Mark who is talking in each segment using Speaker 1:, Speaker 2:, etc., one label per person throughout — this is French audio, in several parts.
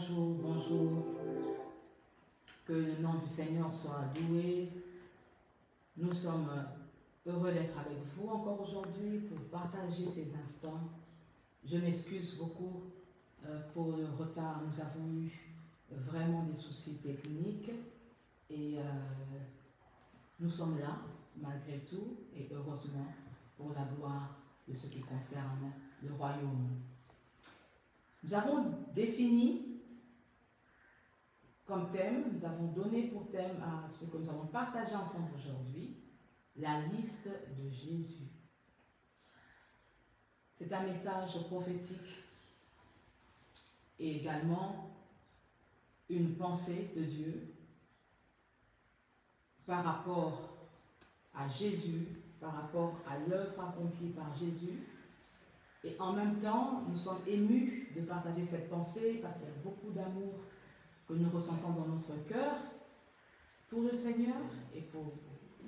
Speaker 1: Bonjour, bonjour. Que le nom du Seigneur soit loué. Nous sommes heureux d'être avec vous encore aujourd'hui pour partager ces instants. Je m'excuse beaucoup pour le retard. Nous avons eu vraiment des soucis techniques et nous sommes là malgré tout et heureusement pour la gloire de ce qui concerne le royaume. Nous avons défini comme thème, nous avons donné pour thème à ce que nous avons partagé ensemble aujourd'hui, la liste de Jésus. C'est un message prophétique et également une pensée de Dieu par rapport à Jésus, par rapport à l'œuvre accomplie par Jésus. Et en même temps, nous sommes émus de partager cette pensée parce qu'il y a beaucoup d'amour que nous ressentons dans notre cœur pour le Seigneur et pour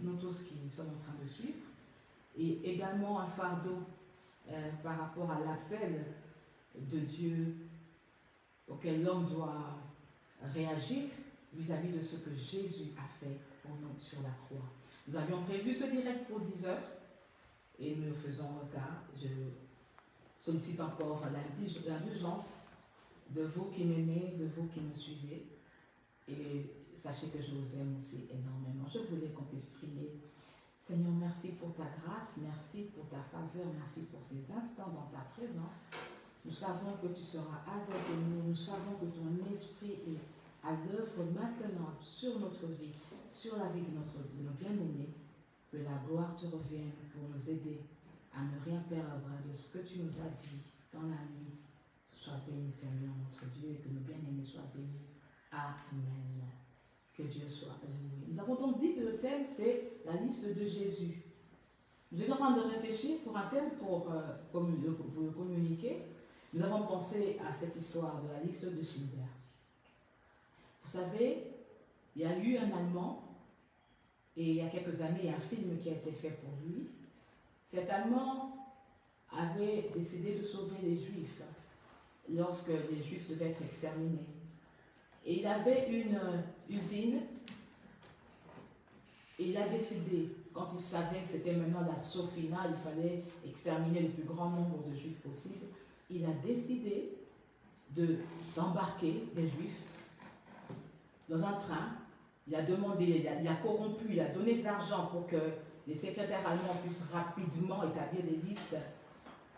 Speaker 1: nous tous qui sommes en train de suivre. Et également un fardeau par rapport à l'appel de Dieu auquel l'homme doit réagir vis-à-vis de ce que Jésus a fait pour nous sur la croix. Nous avions prévu ce direct pour 10 heures et nous le faisons en retard. Je sollicite encore l'indulgence de vous qui m'aimez, de vous qui me suivez. Et sachez que je vous aime aussi énormément. Je voulais qu'on puisse prier. Seigneur, merci pour ta grâce, merci pour ta faveur, merci pour ces instants dans ta présence. Nous savons que tu seras avec nous, nous savons que ton esprit est à l'œuvre maintenant sur notre vie, sur la vie de nos bien-aimés. Que la gloire te revienne pour nous aider à ne rien perdre de ce que tu nous as dit dans la nuit. Sois béni, Seigneur, notre Dieu, et que nos bien-aimés soient bénis. Amen. Que Dieu soit béni. Nous avons donc dit que le thème, c'est la liste de Jésus. Nous étions en train de réfléchir pour un thème pour vous le communiquer. Nous avons pensé à cette histoire de la liste de Schindler. Vous savez, il y a eu un Allemand, et il y a quelques années, il y a un film qui a été fait pour lui. Cet Allemand avait décidé de sauver les Juifs lorsque les Juifs devaient être exterminés. Et il avait une usine, et il a décidé, quand il savait que c'était maintenant l'assaut final, il fallait exterminer le plus grand nombre de Juifs possible, il a décidé d'embarquer des Juifs dans un train. Il a demandé, il a corrompu, il a donné de l'argent pour que les secrétaires allemands puissent rapidement établir des listes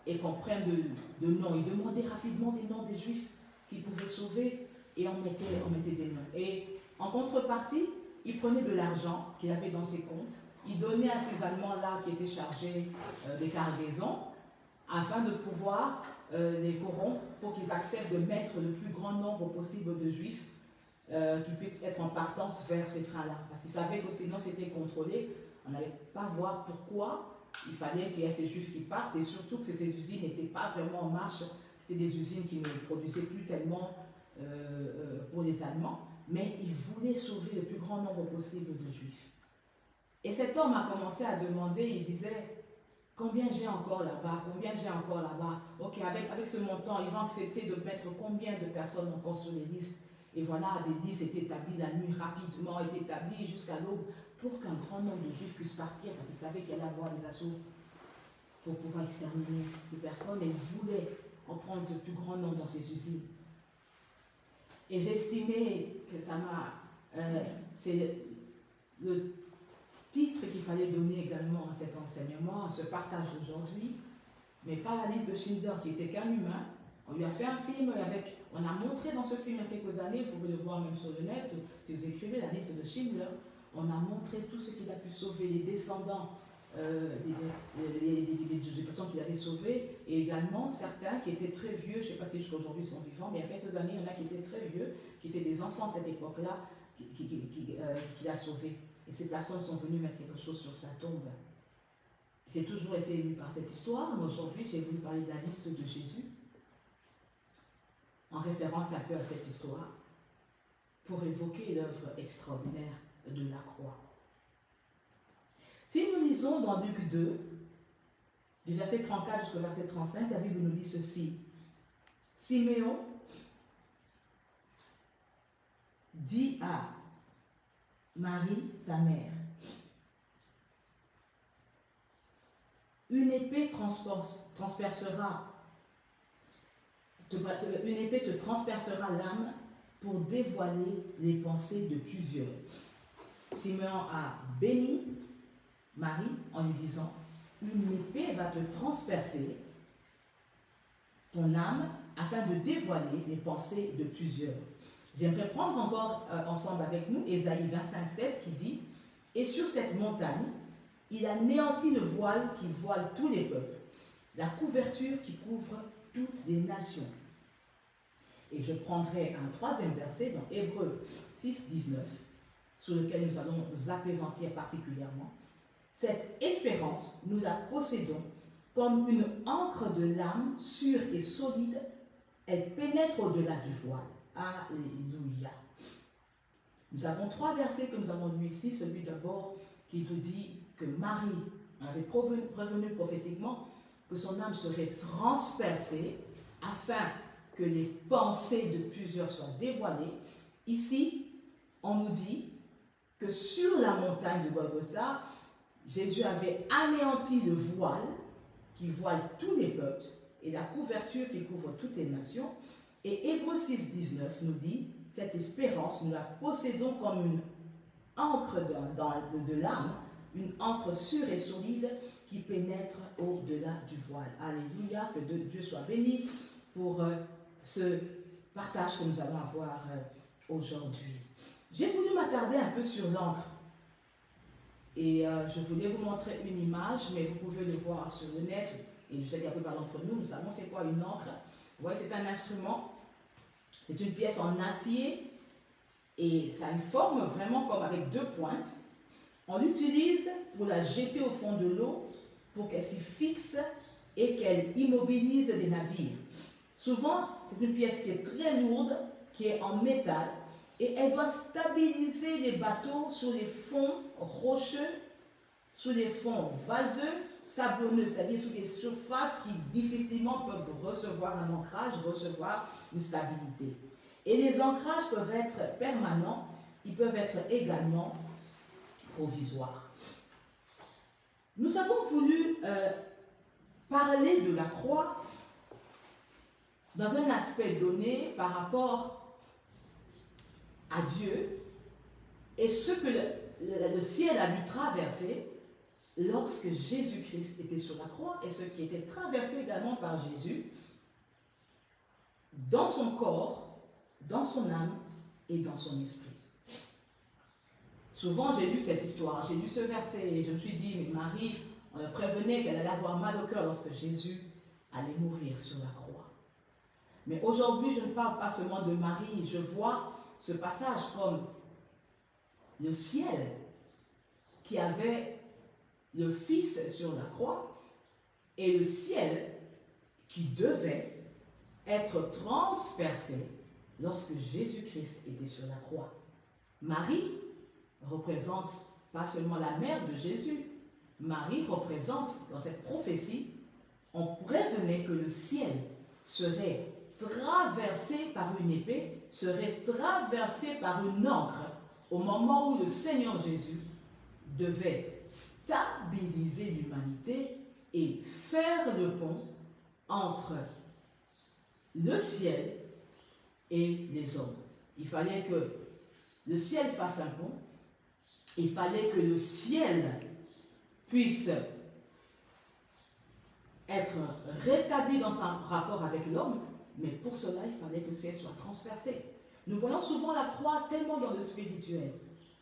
Speaker 1: et qu'on prenne de noms. Il demandait rapidement des noms des Juifs qu'il pouvait sauver et on mettait des noms. Et en contrepartie, il prenait de l'argent qu'il avait dans ses comptes, il donnait à ces Allemands-là qui étaient chargés des cargaisons afin de pouvoir les corrompre pour qu'ils acceptent de mettre le plus grand nombre possible de Juifs qui puissent être en partance vers ces trains-là. Parce qu'ils savaient que sinon c'était contrôlé, on n'allait pas voir pourquoi il fallait qu'il y ait ces Juifs qui partent, et surtout que ces usines n'étaient pas vraiment en marche, c'était des usines qui ne produisaient plus tellement pour les Allemands, mais ils voulaient sauver le plus grand nombre possible de Juifs. Et cet homme a commencé à demander, il disait, combien j'ai encore là-bas, combien j'ai encore là-bas, ok, avec ce montant, ils vont accepter de mettre combien de personnes encore sur les listes. Et voilà, des listes étaient établies la nuit rapidement, étaient établies jusqu'à l'aube pour qu'un grand nombre de Juifs puissent partir, parce qu'ils savaient qu'il y allait avoir des assauts pour pouvoir exterminer ces personnes, et ils voulaient en prendre le plus grand nombre dans ces usines. Et j'estimais que ça c'est le titre qu'il fallait donner également à cet enseignement, à ce partage d'aujourd'hui, mais pas la liste de Schindler qui était qu'un humain. On lui a fait un film on a montré dans ce film il y a quelques années, vous pouvez le voir même sur le net, si vous écrivez la liste de Schindler, on a montré tout ce qu'il a pu sauver, les descendants des personnes qu'il avait sauvées, et également certains qui étaient très vieux, je ne sais pas si jusqu'à aujourd'hui ils sont vivants, mais il y a quelques années, il y en a qui étaient très vieux, qui étaient des enfants de cette époque-là, qu'il a sauvés. Et ces personnes sont venues mettre quelque chose sur sa tombe. J'ai toujours été ému par cette histoire, mais aujourd'hui j'ai voulu parler de la liste de Jésus, en référence un peu à cette histoire, pour évoquer l'œuvre extraordinaire de la croix. Si nous lisons dans Luc 2, du verset 34 jusqu'au verset 35, la Bible nous dit ceci. Siméon dis à Marie, ta mère, une épée te transpercera l'âme pour dévoiler les pensées de plusieurs. Simeon a béni Marie en lui disant, une épée va te transpercer ton âme afin de dévoiler les pensées de plusieurs. J'aimerais prendre encore ensemble avec nous Ésaïe 25:7 qui dit, et sur cette montagne, il a néanti le voile qui voile tous les peuples, la couverture qui couvre toutes les nations. Et je prendrai un troisième verset dans Hébreux 6:19, sur lequel nous allons nous appesantir particulièrement. Cette espérance, nous la possédons comme une encre de l'âme sûre et solide, elle pénètre au-delà du voile. Alléluia. Nous avons trois versets que nous avons lus ici. Celui d'abord qui nous dit que Marie avait prévenu prophétiquement que son âme serait transpercée afin que les pensées de plusieurs soient dévoilées. Ici, on nous dit que sur la montagne de Golgotha, Jésus avait anéanti le voile qui voile tous les peuples et la couverture qui couvre toutes les nations. Et Hébreux 6:19 nous dit, cette espérance, nous la possédons comme une encre de l'âme, une encre sûre et solide qui pénètre au-delà du voile. Alléluia, que Dieu soit béni pour ce partage que nous allons avoir aujourd'hui. J'ai voulu m'attarder un peu sur l'encre. Et je voulais vous montrer une image, mais vous pouvez le voir sur le net. Et je sais qu'il y a peu d'entre nous, nous savons c'est quoi une encre. Vous voyez, c'est un instrument, c'est une pièce en acier, et ça a une forme vraiment comme avec deux pointes. On l'utilise pour la jeter au fond de l'eau, pour qu'elle s'y fixe et qu'elle immobilise des navires. Souvent, c'est une pièce qui est très lourde, qui est en métal, et elle doit stabiliser les bateaux sur les fonds rocheux, sur les fonds vaseux, sablonneux, c'est-à-dire sur des surfaces qui difficilement peuvent recevoir un ancrage, recevoir une stabilité. Et les ancrages peuvent être permanents, ils peuvent être également provisoires. Nous avons voulu parler de la croix dans un aspect donné par rapport à Dieu et ce que le ciel a dû traverser lorsque Jésus-Christ était sur la croix et ce qui était traversé également par Jésus dans son corps, dans son âme et dans son esprit. Souvent j'ai lu cette histoire, j'ai lu ce verset et je me suis dit, mais Marie, on le prévenait qu'elle allait avoir mal au cœur lorsque Jésus allait mourir sur la croix. Mais aujourd'hui, je ne parle pas seulement de Marie, je vois ce passage comme le ciel qui avait le Fils sur la croix et le ciel qui devait être transpercé lorsque Jésus-Christ était sur la croix. Marie représente pas seulement la mère de Jésus, Marie représente, dans cette prophétie, on prévenait que le ciel serait traversé par une épée, serait traversé par une encre au moment où le Seigneur Jésus devait stabiliser l'humanité et faire le pont entre le ciel et les hommes. Il fallait que le ciel fasse un pont, il fallait que le ciel puisse être rétabli dans un rapport avec l'homme, mais pour cela, il fallait que le ciel soit transpercé. Nous voyons souvent la croix tellement dans le spirituel.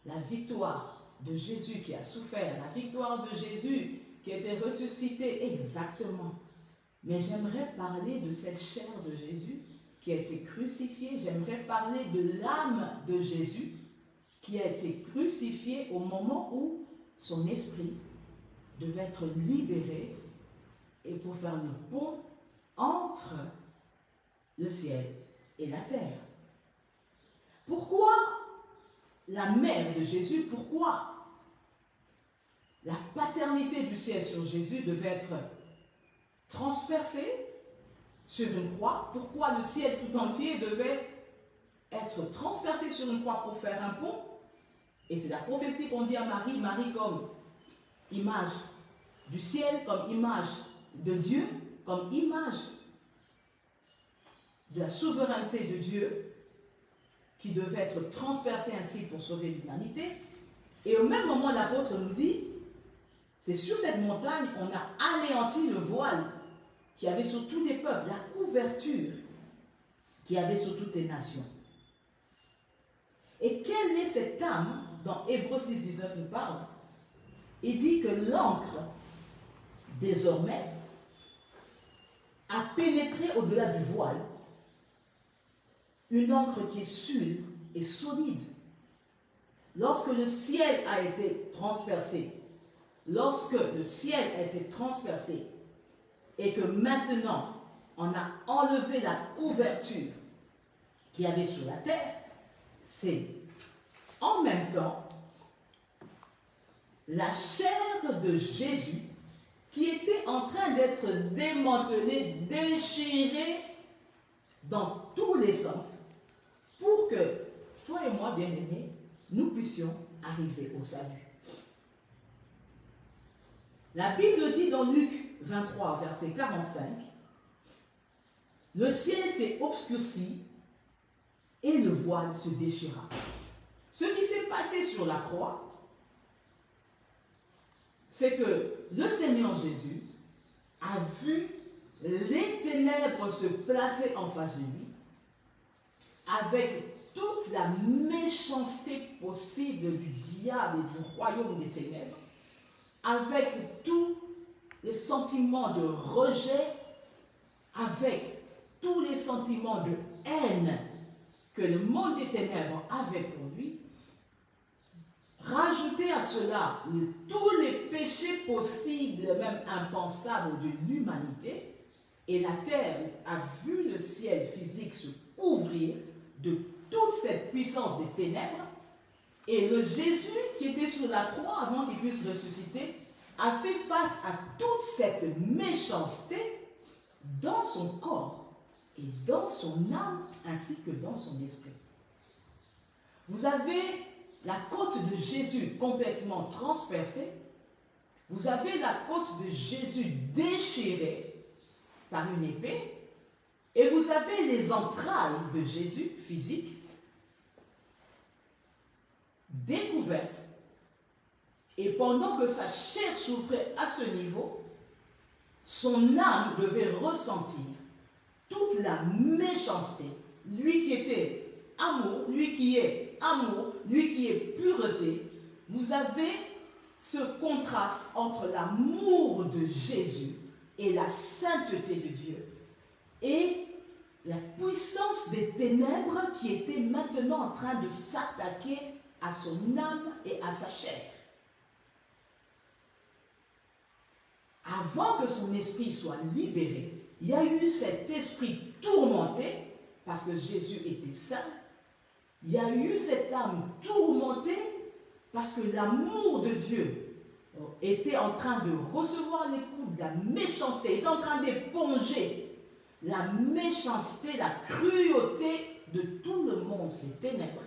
Speaker 1: La victoire de Jésus qui a souffert, la victoire de Jésus qui a été ressuscité exactement. Mais j'aimerais parler de cette chair de Jésus qui a été crucifiée. J'aimerais parler de l'âme de Jésus qui a été crucifiée au moment où son esprit devait être libéré et pour faire le pont entre le ciel et la terre. Pourquoi la mère de Jésus, pourquoi la paternité du ciel sur Jésus devait être transpercée sur une croix? Pourquoi le ciel tout entier devait être être transpercé sur une croix pour faire un pont. Et c'est la prophétie qu'on dit à Marie, Marie comme image du ciel, comme image de Dieu, comme image de la souveraineté de Dieu, qui devait être transpercé ainsi pour sauver l'humanité. Et au même moment, l'apôtre nous dit, c'est sur cette montagne qu'on a anéanti le voile qu'il y avait sur tous les peuples, la couverture qu'il y avait sur toutes les nations. Et quelle est cette âme dont Hébreux 6,19 nous parle? Il dit que l'encre, désormais, a pénétré au-delà du voile, une encre qui est sûre et solide. Lorsque le ciel a été transpercé, et que maintenant on a enlevé la couverture qu'il y avait sur la terre, c'est en même temps la chair de Jésus qui était en train d'être démantelée, déchirée dans tous les sens, pour que, toi et moi, bien-aimés, nous puissions arriver au salut. La Bible dit dans Luc 23, verset 45, « Le ciel s'est obscurci et le voile se déchira. » Ce qui s'est passé sur la croix, c'est que le Seigneur Jésus a vu les ténèbres se placer en face de lui, avec toute la méchanceté possible du diable et du royaume des ténèbres, avec tous les sentiments de rejet, avec tous les sentiments de haine que le monde des ténèbres avait pour lui. Rajoutez à cela tous les péchés possibles, même impensables de l'humanité, et la terre a vu le ciel physique se couvrir de toute cette puissance des ténèbres, et le Jésus qui était sur la croix avant qu'il puisse ressusciter a fait face à toute cette méchanceté dans son corps et dans son âme ainsi que dans son esprit. Vous avez la côte de Jésus complètement transpercée, vous avez la côte de Jésus déchirée par une épée, et vous avez les entrailles de Jésus physiques découvertes. Et pendant que sa chair souffrait à ce niveau, son âme devait ressentir toute la méchanceté. Lui qui était amour, lui qui est amour, lui qui est pureté. Vous avez ce contraste entre l'amour de Jésus et la sainteté de Dieu. Et la puissance des ténèbres qui était maintenant en train de s'attaquer à son âme et à sa chair. Avant que son esprit soit libéré, il y a eu cet esprit tourmenté, parce que Jésus était saint. Il y a eu cette âme tourmentée, parce que l'amour de Dieu était en train de recevoir les coups de la méchanceté, était en train d'éponger la méchanceté, la cruauté de tout le monde, ces ténèbres.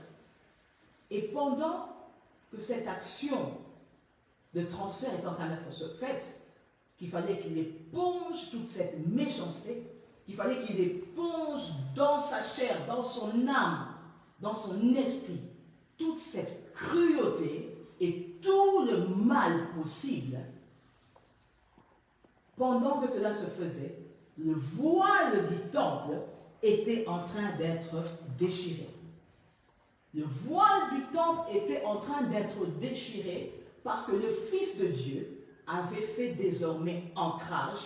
Speaker 1: Et pendant que cette action de transfert est en train d'être faite, qu'il fallait qu'il éponge toute cette méchanceté, qu'il fallait qu'il éponge dans sa chair, dans son âme, dans son esprit, toute cette cruauté et tout le mal possible. Pendant que cela se faisait, le voile du temple était en train d'être déchiré. Le voile du temple était en train d'être déchiré parce que le Fils de Dieu avait fait désormais ancrage,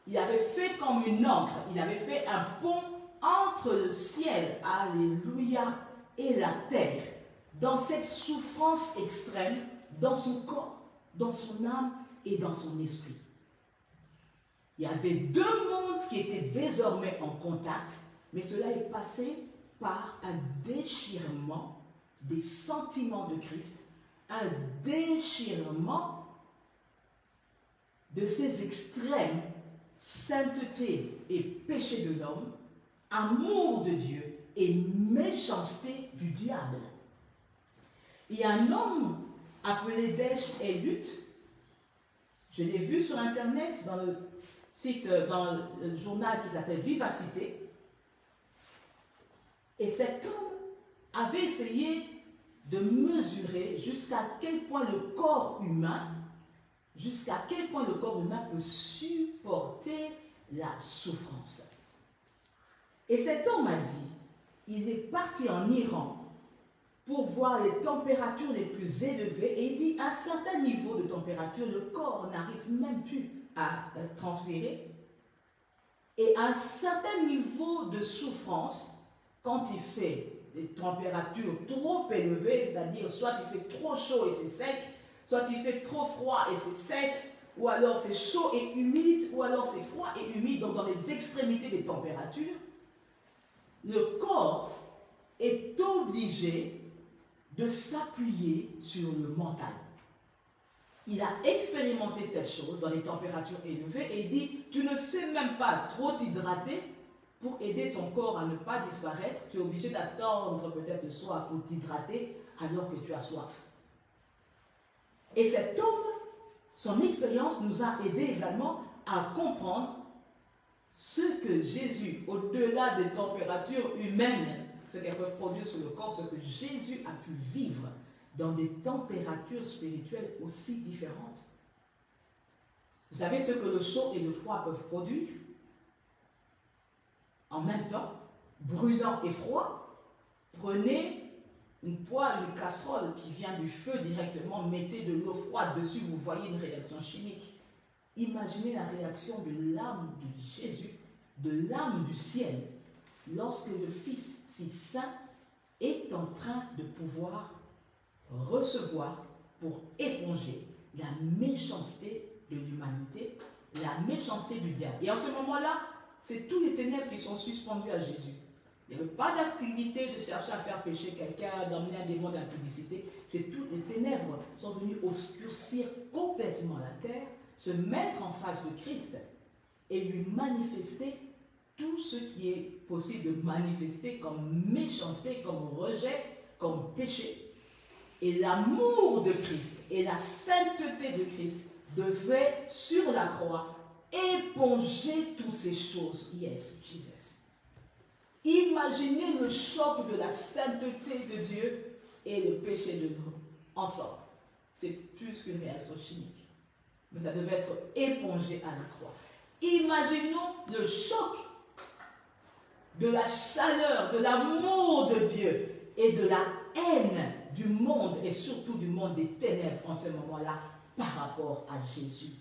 Speaker 1: il avait fait comme une encre, il avait fait un pont entre le ciel, alléluia, et la terre, dans cette souffrance extrême, dans son corps, dans son âme et dans son esprit. Il y avait deux mondes qui étaient désormais en contact, mais cela est passé par un déchirement des sentiments de Christ, un déchirement de ces extrêmes, sainteté et péché de l'homme, amour de Dieu et méchanceté du Il y a un homme appelé Desh Elut. Je l'ai vu sur Internet dans le site, dans le journal qui s'appelle Vivacité. Et cet homme avait essayé de mesurer jusqu'à quel point le corps humain peut supporter la souffrance. Et cet homme a dit, il est parti en Iran pour voir les températures les plus élevées, et il dit, à un certain niveau de température, le corps n'arrive même plus à transpirer, et à un certain niveau de souffrance, quand il fait des températures trop élevées, c'est-à-dire soit il fait trop chaud et c'est sec, soit il fait trop froid et c'est sec, ou alors c'est chaud et humide, ou alors c'est froid et humide, donc dans les extrémités des températures, le corps est obligé de s'appuyer sur le mental. Il a expérimenté cette chose dans les températures élevées et il dit, tu ne sais même pas trop t'hydrater pour aider ton corps à ne pas disparaître, tu es obligé d'attendre peut-être le soir pour t'hydrater alors que tu as soif. Et cet homme, son expérience nous a aidé également à comprendre ce que Jésus, au-delà des températures humaines, ce qu'elles peuvent produire sur le corps, ce que Jésus a pu vivre dans des températures spirituelles aussi différentes. Vous savez ce que le chaud et le froid peuvent produire? En même temps, brûlant et froid, prenez une poêle, une casserole qui vient du feu directement, mettez de l'eau froide dessus, vous voyez une réaction chimique. Imaginez la réaction de l'âme de Jésus, de l'âme du ciel, lorsque le Fils si saint est en train de pouvoir recevoir pour éponger la méchanceté de l'humanité, la méchanceté du diable. Et en ce moment-là, c'est tous les ténèbres qui sont suspendus à Jésus. Il n'y avait pas d'activité de chercher à faire pécher quelqu'un, d'emmener un démon d'impudicité. C'est toutes les ténèbres sont venues obscurcir complètement la terre, se mettre en face de Christ et lui manifester tout ce qui est possible de manifester comme méchanceté, comme rejet, comme péché. Et l'amour de Christ et la sainteté de Christ devaient, sur la croix, éponger toutes ces choses. Yes, Jesus. Imaginez le choc de la sainteté de Dieu et le péché de l'homme ensemble. C'est plus qu'une réaction chimique. Mais ça devait être épongé à la croix. Imaginons le choc de la chaleur, de l'amour de Dieu et de la haine du monde et surtout du monde des ténèbres en ce moment-là par rapport à Jésus.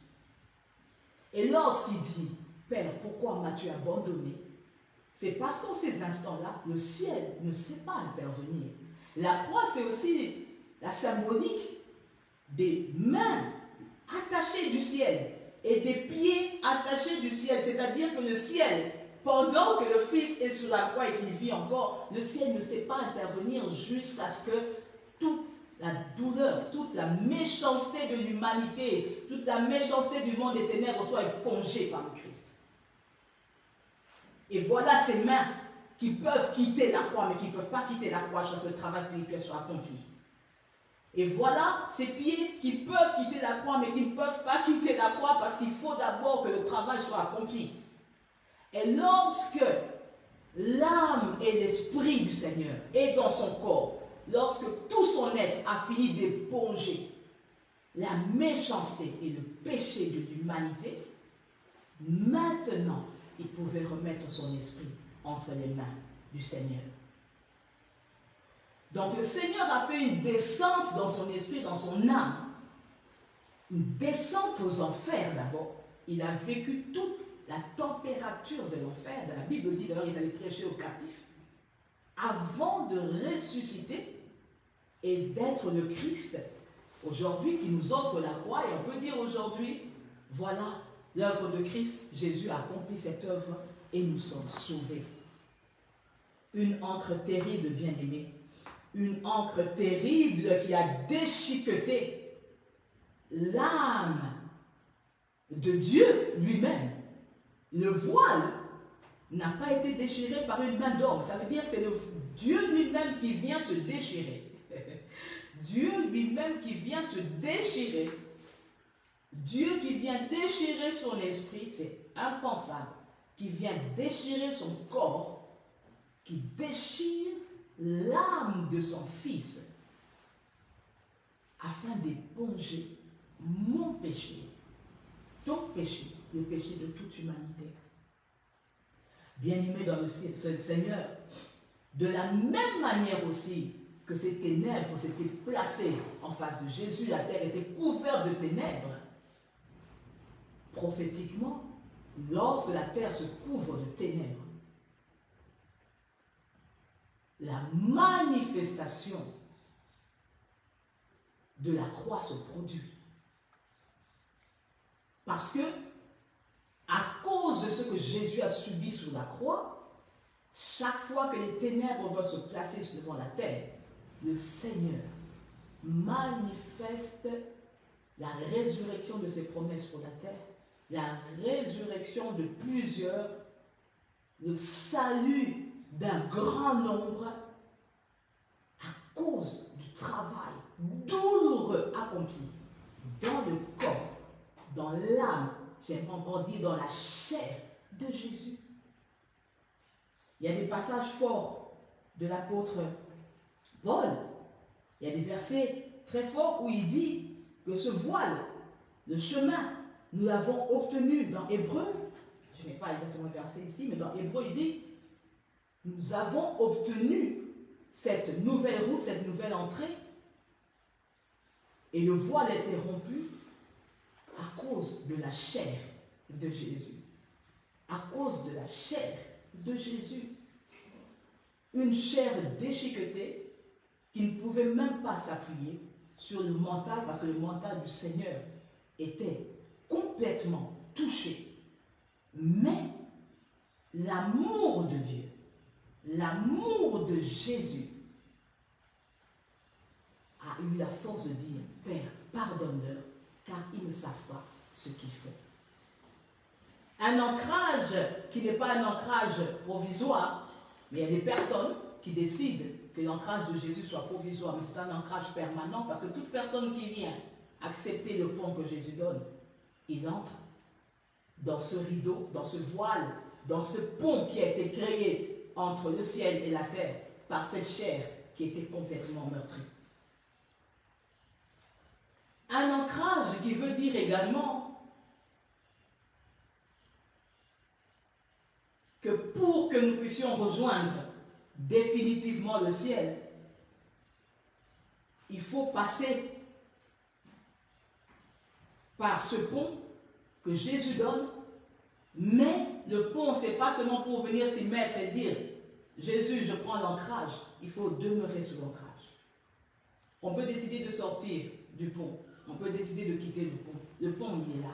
Speaker 1: Et lorsqu'il dit, Père, pourquoi m'as-tu abandonné? C'est parce qu'en ces instants-là, le ciel ne sait pas intervenir. La croix, c'est aussi la symbolique des mains attachées du ciel et des pieds attachés du ciel. C'est-à-dire que le ciel, pendant que le Fils est sur la croix et qu'il vit encore, le ciel ne sait pas intervenir jusqu'à ce que toute la douleur, toute la méchanceté de l'humanité, toute la méchanceté du monde des ténèbres soit épongée par le Christ. Et voilà ces mains qui peuvent quitter la croix, mais qui ne peuvent pas quitter la croix jusqu'à ce que le travail spirituel soit accompli. Et voilà ces pieds qui peuvent quitter la croix, mais qui ne peuvent pas quitter la croix parce qu'il faut d'abord que le travail soit accompli. Et lorsque l'âme et l'esprit du Seigneur est dans son corps, lorsque tout son être a fini d'éponger la méchanceté et le péché de l'humanité, maintenant, il pouvait remettre son esprit entre les mains du Seigneur. Donc le Seigneur a fait une descente dans son esprit, dans son âme. Une descente aux enfers d'abord. Il a vécu toute la température de l'enfer. La Bible dit d'ailleurs qu'il allait prêcher aux captifs. Avant de ressusciter et d'être le Christ, aujourd'hui, qui nous offre la croix. Et on peut dire aujourd'hui, voilà l'œuvre de Christ. Jésus a accompli cette œuvre et nous sommes sauvés. Une encre terrible, bien-aimée. Une encre terrible qui a déchiqueté l'âme de Dieu lui-même. Le voile n'a pas été déchiré par une main d'homme. Ça veut dire que c'est Dieu lui-même qui vient se déchirer. Dieu lui-même qui vient se déchirer. Dieu qui vient déchirer son esprit, c'est impensable, qui vient déchirer son corps, qui déchire l'âme de son Fils, afin d'éponger mon péché, ton péché, le péché de toute humanité. Bien-aimé dans le Seigneur, de la même manière aussi que ces ténèbres s'étaient placées en face de Jésus, la terre était couverte de ténèbres. Prophétiquement, lorsque la terre se couvre de ténèbres, la manifestation de la croix se produit. Parce que, à cause de ce que Jésus a subi sur la croix, chaque fois que les ténèbres vont se placer devant la terre, le Seigneur manifeste la résurrection de ses promesses pour la terre, la résurrection de plusieurs, le salut d'un grand nombre à cause du travail douloureux accompli dans le corps, dans l'âme, j'aimerais encore dire dans la chair de Jésus. Il y a des passages forts de l'apôtre Paul, il y a des versets très forts où il dit que ce voile, le chemin, nous l'avons obtenu dans Hébreu. Je n'ai pas exactement le verset ici, mais dans Hébreu, il dit nous avons obtenu cette nouvelle route, cette nouvelle entrée, et le voile a été rompu à cause de la chair de Jésus. À cause de la chair de Jésus. Une chair déchiquetée qui ne pouvait même pas s'appuyer sur le mental, parce que le mental du Seigneur était complètement touché. Mais l'amour de Dieu, l'amour de Jésus a eu la force de dire, Père, pardonne-leur, car ils ne savent pas ce qu'ils font. Un ancrage qui n'est pas un ancrage provisoire, mais il y a des personnes qui décident que l'ancrage de Jésus soit provisoire, mais c'est un ancrage permanent, parce que toute personne qui vient accepter le pont que Jésus donne, il entre dans ce rideau, dans ce voile, dans ce pont qui a été créé entre le ciel et la terre par cette chair qui était complètement meurtrie. Un ancrage qui veut dire également que pour que nous puissions rejoindre définitivement le ciel, il faut passer par ce pont que Jésus donne, mais le pont, ce n'est pas seulement pour venir s'y mettre et dire Jésus, je prends l'ancrage, il faut demeurer sur l'ancrage. On peut décider de sortir du pont, on peut décider de quitter le pont il est là.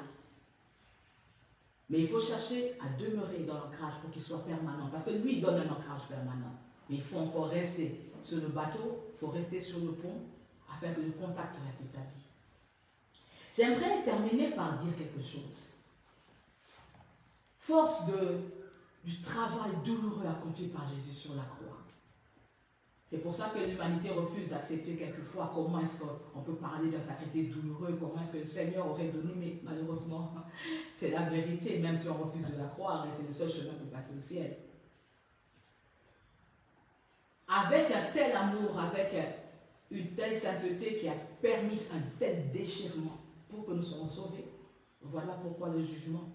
Speaker 1: Mais il faut chercher à demeurer dans l'ancrage pour qu'il soit permanent, parce que lui donne un ancrage permanent. Mais il faut encore rester sur le bateau, il faut rester sur le pont, afin que le contact reste établi. J'aimerais terminer par dire quelque chose. Force du travail douloureux accompli par Jésus sur la croix. C'est pour ça que l'humanité refuse d'accepter quelquefois comment est-ce qu'on peut parler d'un sacrifice douloureux, comment est-ce que le Seigneur aurait donné, mais malheureusement, c'est la vérité, même si on refuse de la croire, et c'est le seul chemin pour passer au ciel. Avec un tel amour, avec une telle sainteté qui a permis un tel déchirement pour que nous soyons sauvés, voilà pourquoi le jugement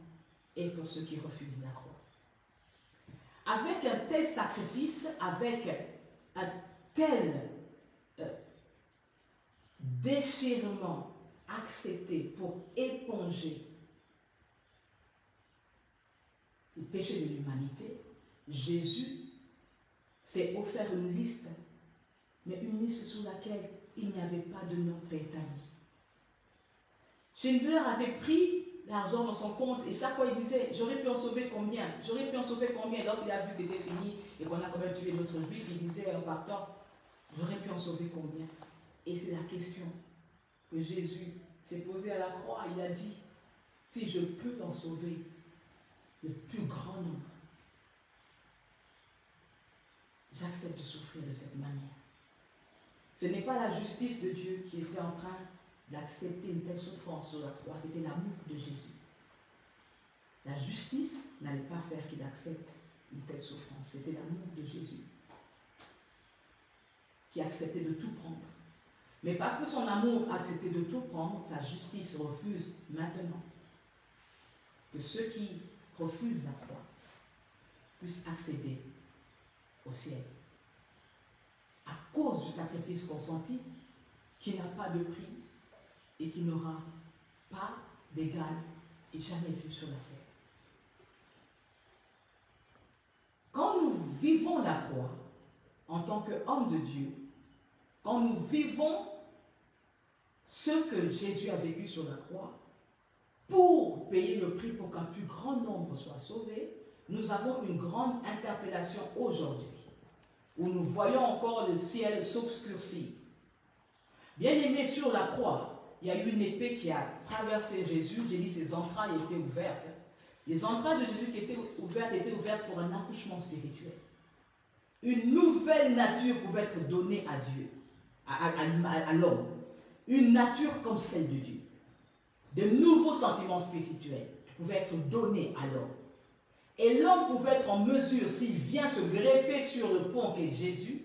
Speaker 1: est pour ceux qui refusent la croix. Avec un tel sacrifice, avec un tel déchirement accepté pour éponger le péché de l'humanité, Jésus s'est offert une liste, mais une liste sous laquelle il n'y avait pas de nom préétabli. Schindler avait pris l'argent dans son compte et chaque fois il disait j'aurais pu en sauver combien, j'aurais pu en sauver combien. Lorsqu'il a vu que c'était fini et qu'on a quand même tué d'autres juifs, il disait en partant j'aurais pu en sauver combien. Et c'est la question que Jésus s'est posée à la croix. Il a dit si je peux en sauver le plus grand nombre, j'accepte de souffrir de cette manière. Ce n'est pas la justice de Dieu qui était en train d'accepter une telle souffrance sur la croix, c'était l'amour de Jésus. La justice n'allait pas faire qu'il accepte une telle souffrance, c'était l'amour de Jésus qui acceptait de tout prendre. Mais parce que son amour acceptait de tout prendre, sa justice refuse maintenant que ceux qui refusent la croix puissent accéder au ciel. À cause du sacrifice consenti, qui n'a pas de prix et qui n'aura pas d'égal et jamais vu sur la terre. Quand nous vivons la croix en tant qu'homme de Dieu, quand nous vivons ce que Jésus a vécu sur la croix, pour payer le prix pour qu'un plus grand nombre soit sauvé, nous avons une grande interpellation aujourd'hui, où nous voyons encore le ciel s'obscurcir. Bien aimé, sur la croix, il y a eu une épée qui a traversé Jésus, j'ai dit ses entrailles étaient ouvertes. Les entrailles de Jésus qui étaient ouvertes pour un accouchement spirituel. Une nouvelle nature pouvait être donnée à Dieu, à l'homme. Une nature comme celle de Dieu. De nouveaux sentiments spirituels pouvaient être donnés à l'homme. Et l'homme pouvait être en mesure, s'il vient se greffer sur le pont qu'est Jésus,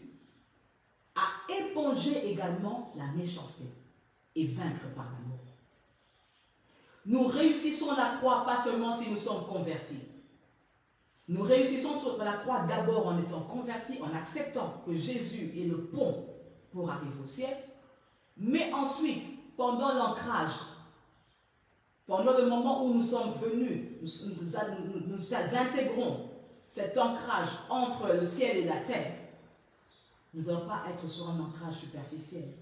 Speaker 1: à éponger également la méchanceté et vaincre par l'amour. Nous réussissons la croix pas seulement si nous sommes convertis. Nous réussissons sur la croix d'abord en étant convertis, en acceptant que Jésus est le pont pour arriver au ciel, mais ensuite, pendant l'ancrage, pendant le moment où nous sommes venus, nous intégrons cet ancrage entre le ciel et la terre, nous n'allons pas être sur un ancrage superficiel.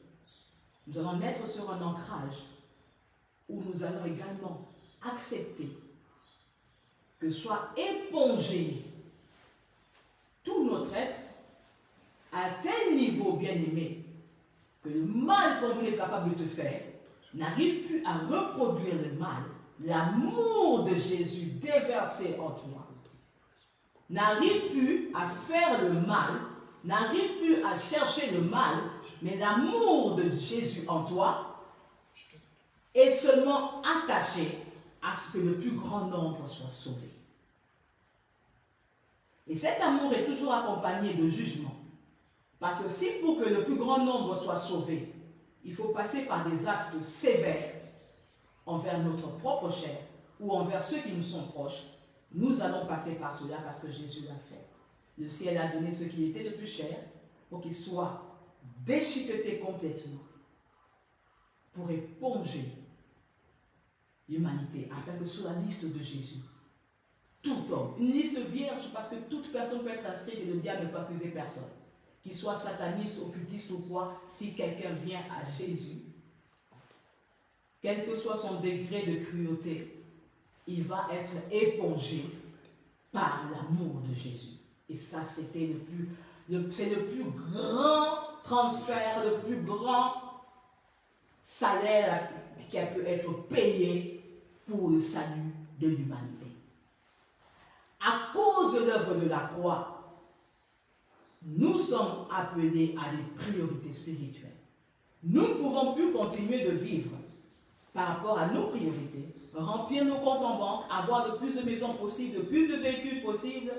Speaker 1: Nous allons être sur un ancrage où nous allons également accepter que soit épongé tout notre être à un tel niveau, bien aimé, que le mal qu'on est capable de te faire n'arrive plus à reproduire le mal. L'amour de Jésus déversé en toi n'arrive plus à faire le mal, n'arrive plus à chercher le mal, mais l'amour de Jésus en toi est seulement attaché à ce que le plus grand nombre soit sauvé. Et cet amour est toujours accompagné de jugement. Parce que si pour que le plus grand nombre soit sauvé, il faut passer par des actes sévères envers notre propre chair ou envers ceux qui nous sont proches, nous allons passer par cela parce que Jésus l'a fait. Le ciel a donné ce qui était le plus cher pour qu'il soit déchiqueté complètement pour éponger l'humanité afin que sur la liste de Jésus, tout homme, une liste vierge parce que toute personne peut être inscrite et le diable ne peut accuser personne. Qu'il soit sataniste, occultiste ou quoi, si quelqu'un vient à Jésus, quel que soit son degré de cruauté, il va être épongé par l'amour de Jésus. Et ça, c'était c'est le plus grand transfert, le plus grand salaire qui a pu être payé pour le salut de l'humanité. À cause de l'œuvre de la croix, nous sommes appelés à des priorités spirituelles. Nous ne pouvons plus continuer de vivre par rapport à nos priorités, remplir nos comptes en banque, avoir le plus de maisons possible, le plus de véhicules possible,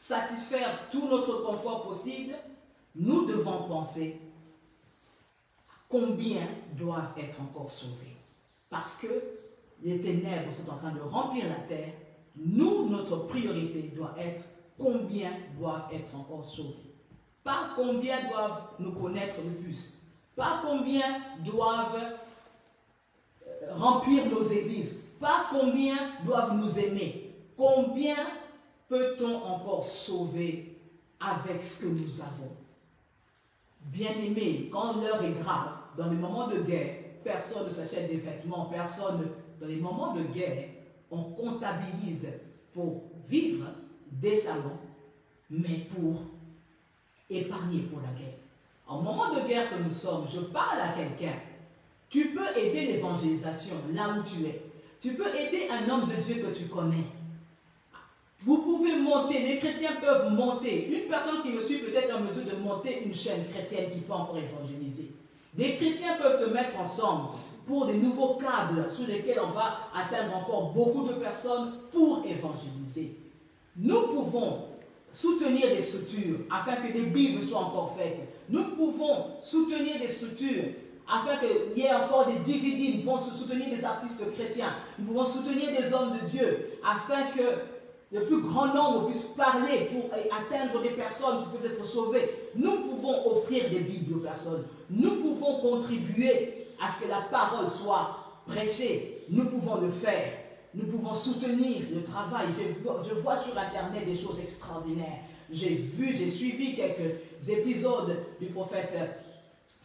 Speaker 1: satisfaire tout notre confort possible. Nous devons penser combien doivent être encore sauvés. Parce que les ténèbres sont en train de remplir la terre. Nous, notre priorité doit être combien doivent être encore sauvés. Pas combien doivent nous connaître le plus. Pas combien doivent remplir nos églises. Pas combien doivent nous aimer. Combien peut-on encore sauver avec ce que nous avons? Bien-aimés, quand l'heure est grave, dans les moments de guerre, personne ne s'achète des vêtements, personne, dans les moments de guerre, on comptabilise pour vivre décemment, mais pour épargner pour la guerre. En moment de guerre que nous sommes, je parle à quelqu'un. Tu peux aider l'évangélisation là où tu es. Tu peux aider un homme de Dieu que tu connais. Vous pouvez monter, les chrétiens peuvent monter. Une personne qui me suit peut être en mesure de monter une chaîne chrétienne qui peut encore évangéliser. Des chrétiens peuvent se mettre ensemble pour des nouveaux câbles sur lesquels on va atteindre encore beaucoup de personnes pour évangéliser. Nous pouvons soutenir des structures afin que des Bibles soient encore faites. Nous pouvons soutenir des structures afin qu'il y ait encore des DVD. Nous pouvons soutenir des artistes chrétiens. Nous pouvons soutenir des hommes de Dieu afin que le plus grand nombre puisse parler pour atteindre des personnes qui peuvent être sauvées. Nous pouvons offrir des Bibles aux personnes. Nous pouvons contribuer à ce que la parole soit prêchée. Nous pouvons le faire. Nous pouvons soutenir le travail. Je vois sur Internet des choses extraordinaires. J'ai suivi quelques épisodes du prophète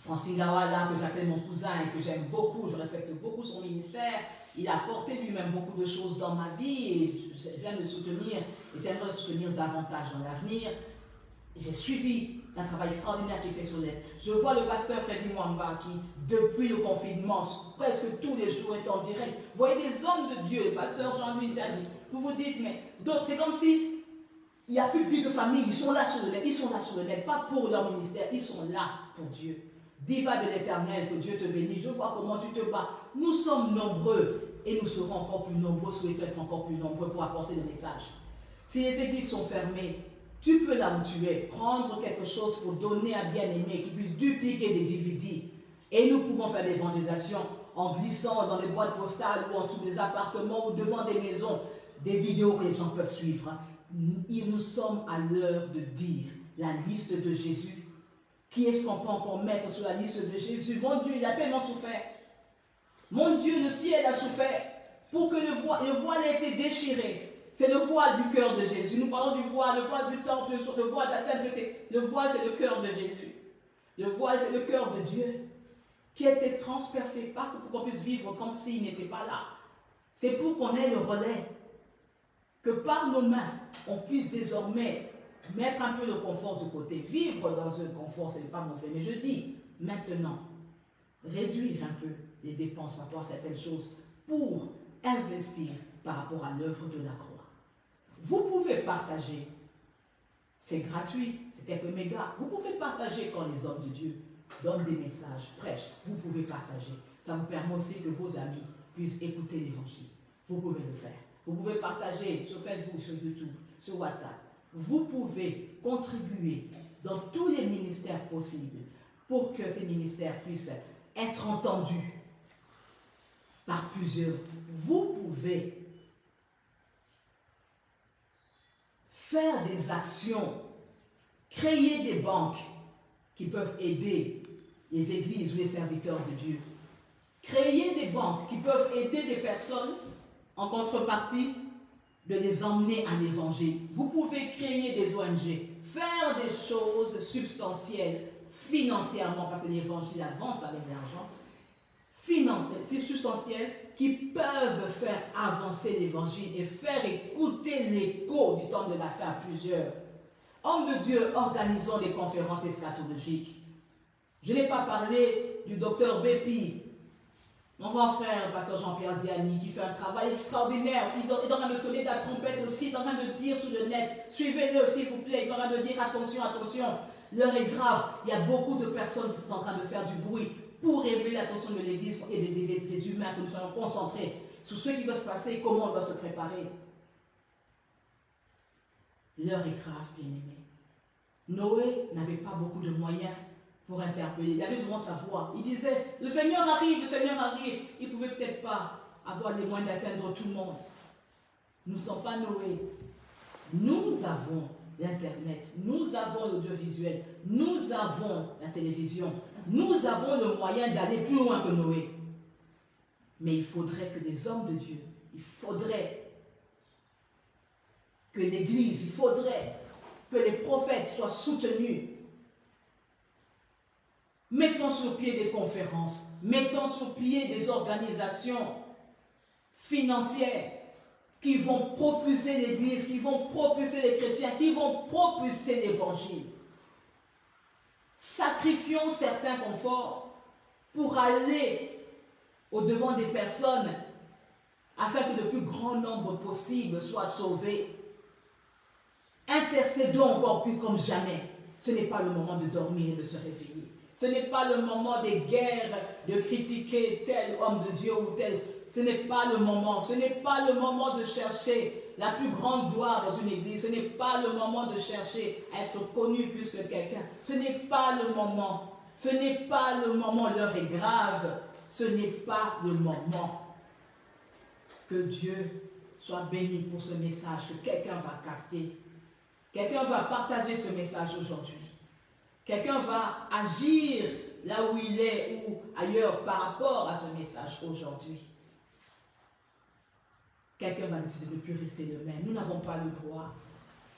Speaker 1: Francine Gawala, que j'appelle mon cousin et que j'aime beaucoup. Je respecte beaucoup son ministère. Il a apporté lui-même beaucoup de choses dans ma vie et j'aime le soutenir et j'aimerais le soutenir davantage dans l'avenir. J'ai suivi un travail extraordinaire qui est fait sur net. Je vois le pasteur Freddy Mwamba qui, depuis le confinement, presque tous les jours est en direct. Vous voyez des hommes de Dieu, le pasteur Jean-Louis Tadi. Vous vous dites, mais donc c'est comme si il n'y a plus de vie de famille. Ils sont là sur le net. Ils sont là sur le net, pas pour leur ministère. Ils sont là pour Dieu. Diva de l'Éternel, que Dieu te bénisse. Je vois comment tu te bats. Nous sommes nombreux et nous serons encore plus nombreux, souhaitons être encore plus nombreux pour apporter le message. Si les églises sont fermées, tu peux là où tu es prendre quelque chose pour donner à bien-aimé qui puisse dupliquer des DVD. Et nous pouvons faire des évangélisations en glissant dans les boîtes postales ou en dessous des appartements ou devant des maisons, des vidéos que les gens peuvent suivre. Nous sommes à l'heure de dire la liste de Jésus. Qui est-ce qu'on peut encore mettre sur la liste de Jésus? Mon Dieu, il a tellement souffert. Mon Dieu, le ciel a souffert pour que le voile ait été déchiré. C'est le voile du cœur de Jésus. Nous parlons du voile, le voile du temple, le voile de la sainteté. Le voile, c'est le cœur de Jésus. Le voile, c'est le cœur de Dieu qui a été transpercé, pas pour qu'on puisse vivre comme s'il n'était pas là. C'est pour qu'on ait le relais. Que par nos mains, on puisse désormais mettre un peu le confort de côté. Vivre dans un confort, ce n'est pas mauvais. Mais je dis, maintenant, réduire un peu les dépenses par rapport à certaines choses pour investir par rapport à l'œuvre de la croix. Vous pouvez partager. C'est gratuit, c'est quelques mégas. Vous pouvez partager quand les hommes de Dieu donnent des messages, prêchent. Vous pouvez partager. Ça vous permet aussi que vos amis puissent écouter l'évangile. Vous pouvez le faire. Vous pouvez partager sur Facebook, sur YouTube, sur WhatsApp. Vous pouvez contribuer dans tous les ministères possibles pour que ces ministères puissent être entendus par plusieurs. Vous pouvez faire des actions, créer des banques qui peuvent aider les églises ou les serviteurs de Dieu. Créer des banques qui peuvent aider des personnes en contrepartie de les emmener à l'évangile. Vous pouvez créer des ONG, faire des choses substantielles financièrement, parce que l'évangile avance avec l'argent, financières, substantielles, qui peuvent faire avancer l'évangile et faire écouter l'écho du temps de la fin à plusieurs. Hommes de Dieu, organisons des conférences eschatologiques. Je n'ai pas parlé du docteur Bépi, mon grand frère, le pasteur Jean-Pierre Ziani, qui fait un travail extraordinaire. Il est en train de sonner la trompette aussi, il est en train de dire sur le net, suivez-le s'il vous plaît, il est en train de dire attention, attention, l'heure est grave. Il y a beaucoup de personnes qui sont en train de faire du bruit pour révéler l'attention de l'Église et des humains, que nous soyons concentrés sur ce qui va se passer et comment on doit se préparer. L'heure est grave, bien-aimés. Noé n'avait pas beaucoup de moyens pour interpeller. Il avait devant sa voix. Il disait, le Seigneur arrive, le Seigneur arrive. Il ne pouvait peut-être pas avoir les moyens d'atteindre tout le monde. Nous ne sommes pas Noé. Nous avons l'Internet, nous avons l'audiovisuel, nous avons la télévision, nous avons le moyen d'aller plus loin que Noé. Mais il faudrait que des hommes de Dieu, il faudrait que l'Église, il faudrait que les prophètes soient soutenus. Mettons sur pied des conférences, mettons sur pied des organisations financières qui vont propulser l'Église, qui vont propulser les chrétiens, qui vont propulser l'Évangile. Sacrifions certains conforts pour aller au-devant des personnes afin que le plus grand nombre possible soit sauvé. Intercédons encore plus comme jamais. Ce n'est pas le moment de dormir et de se réveiller. Ce n'est pas le moment des guerres, de critiquer tel homme de Dieu ou tel. Ce n'est pas le moment. Ce n'est pas le moment de chercher la plus grande gloire dans une église. Ce n'est pas le moment de chercher à être connu plus que quelqu'un. Ce n'est pas le moment. Ce n'est pas le moment. L'heure est grave. Ce n'est pas le moment. Que Dieu soit béni pour ce message que quelqu'un va capter. Quelqu'un va partager ce message aujourd'hui. Quelqu'un va agir là où il est ou ailleurs par rapport à ce message aujourd'hui. Quelqu'un va décider de ne plus rester le même. Nous n'avons pas le droit.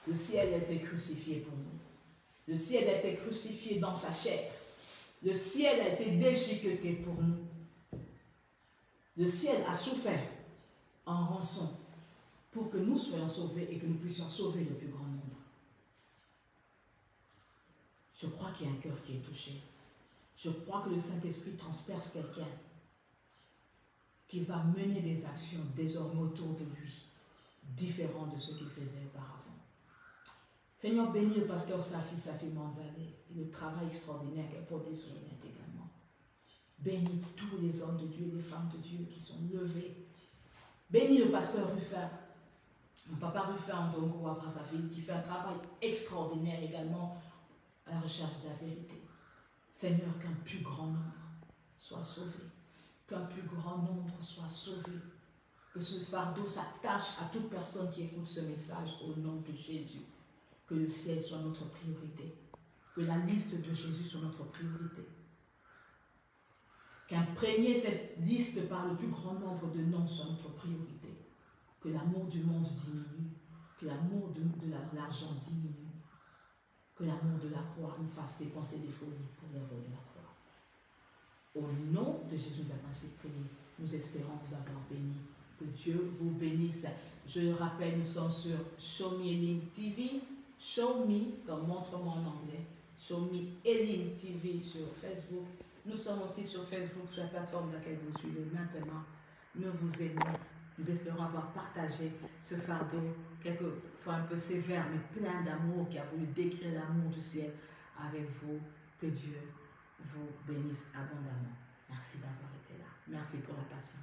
Speaker 1: Le ciel a été crucifié pour nous. Le ciel a été crucifié dans sa chair. Le ciel a été déchiqueté pour nous. Le ciel a souffert en rançon pour que nous soyons sauvés et que nous puissions sauver le plus grand nombre. Je crois qu'il y a un cœur qui est touché. Je crois que le Saint-Esprit transperce quelqu'un qui va mener des actions désormais autour de lui, différentes de ce qu'il faisait auparavant. Seigneur, bénis le pasteur Safi Manzalé et le travail extraordinaire qu'elle produit sur le net également. Bénis tous les hommes de Dieu et les femmes de Dieu qui sont levés. Bénis le pasteur Ruffin, mon papa Ruffin Ndongo à Brazzaville, qui fait un travail extraordinaire également à la recherche de la vérité. Seigneur, qu'un plus grand nombre soit sauvé. Qu'un plus grand nombre soit sauvé. Que ce fardeau s'attache à toute personne qui écoute ce message au nom de Jésus. Que le ciel soit notre priorité. Que la liste de Jésus soit notre priorité. Qu'imprégner cette liste par le plus grand nombre de noms soit notre priorité. Que l'amour du monde diminue. Que l'amour de l'argent diminue. Que l'amour de la croix nous fasse dépenser des folies pour l'œuvre de la croix. Au nom de Jésus, nous avons ainsi prié. Nous espérons vous avoir béni. Que Dieu vous bénisse. Je le rappelle, nous sommes sur Show Me Elim TV. Show Me, comme montre-moi en anglais. Show Me Elim TV sur Facebook. Nous sommes aussi sur Facebook, sur la plateforme dans laquelle vous suivez maintenant. Nous vous aimons. Nous espérons avoir partagé ce fardeau, quelquefois un peu sévère, mais plein d'amour, qui a voulu décrire l'amour du ciel avec vous. Que Dieu vous bénisse abondamment. Merci d'avoir été là. Merci pour la patience.